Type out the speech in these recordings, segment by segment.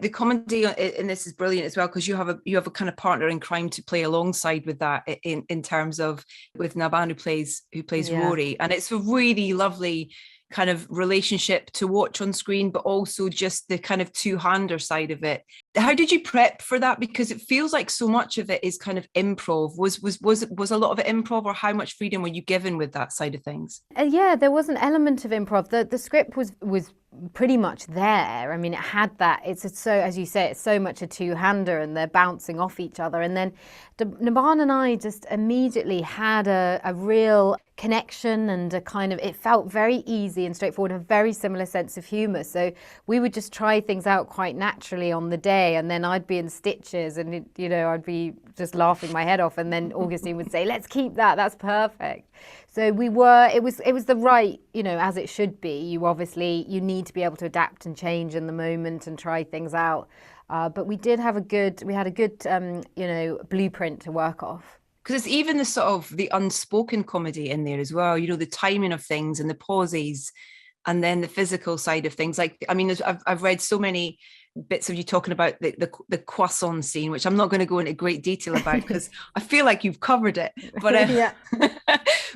The comedy in this is brilliant as well, because you have a kind of partner in crime to play alongside with that, in terms of with Nabhaan, who plays Yeah. Rory, and it's a really lovely kind of relationship to watch on screen, but also just the kind of two-hander side of it. How did you prep for that? Because it feels like so much of it is kind of improv. Was a lot of it improv, or how much freedom were you given with that side of things? Yeah, there was an element of improv. The script was pretty much there. I mean, it had that. It's so, as you say, it's so much a two-hander, and they're bouncing off each other. And then Nabhaan and I just immediately had a real connection, and a kind of, it felt very easy and straightforward, a very similar sense of humour. So we would just try things out quite naturally on the day, and then I'd be in stitches, and I'd be just laughing my head off, and then Augustine would say, "Let's keep that. That's perfect." So it was the right, as it should be. You need to be able to adapt and change in the moment and try things out. But we had a good blueprint to work off. Because it's even the sort of the unspoken comedy in there as well, the timing of things and the pauses, and then the physical side of things. Like, I mean, I've read so many bits of you talking about the croissant scene, which I'm not going to go into great detail about because I feel like you've covered it. But Yeah.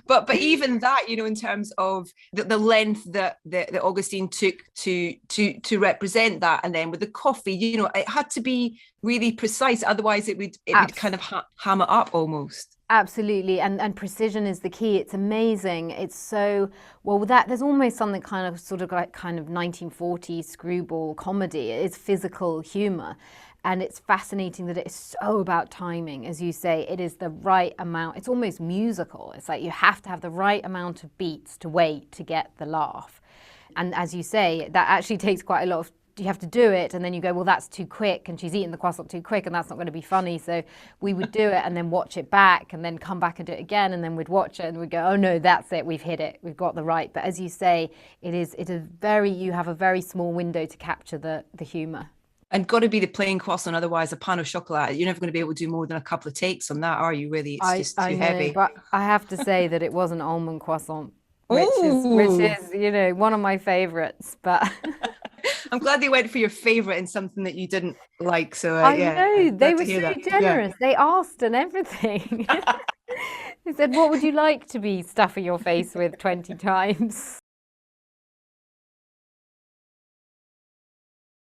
but even that, in terms of the length that Augustine took to represent that, and then with the coffee, it had to be really precise, otherwise it would kind of ham it up almost. Absolutely, and precision is the key. It's amazing. It's so that there's almost something kind of sort of like kind of 1940s screwball comedy. It's physical humor, and it's fascinating that it's so about timing, as you say. It is the right amount. It's almost musical. It's like you have to have the right amount of beats to wait to get the laugh, and as you say, that actually takes quite a lot of. You have to do it, and then you go, well, that's too quick, and she's eating the croissant too quick, and that's not going to be funny. So we would do it and then watch it back, and then come back and do it again, and then we'd watch it and we'd go, oh no, that's it, we've hit it, we've got the right. But as you say, you have a very small window to capture the humour. And got to be the plain croissant, otherwise a pan au chocolat. You're never going to be able to do more than a couple of takes on that, are you? Really, it's just too heavy. But I have to say that it was an almond croissant, which Ooh. is one of my favourites. But I'm glad they went for your favourite and something that you didn't like. So I yeah, know, they were to hear so that. generous. Yeah. They asked and everything. They said, what would you like to be stuffing your face with 20 times?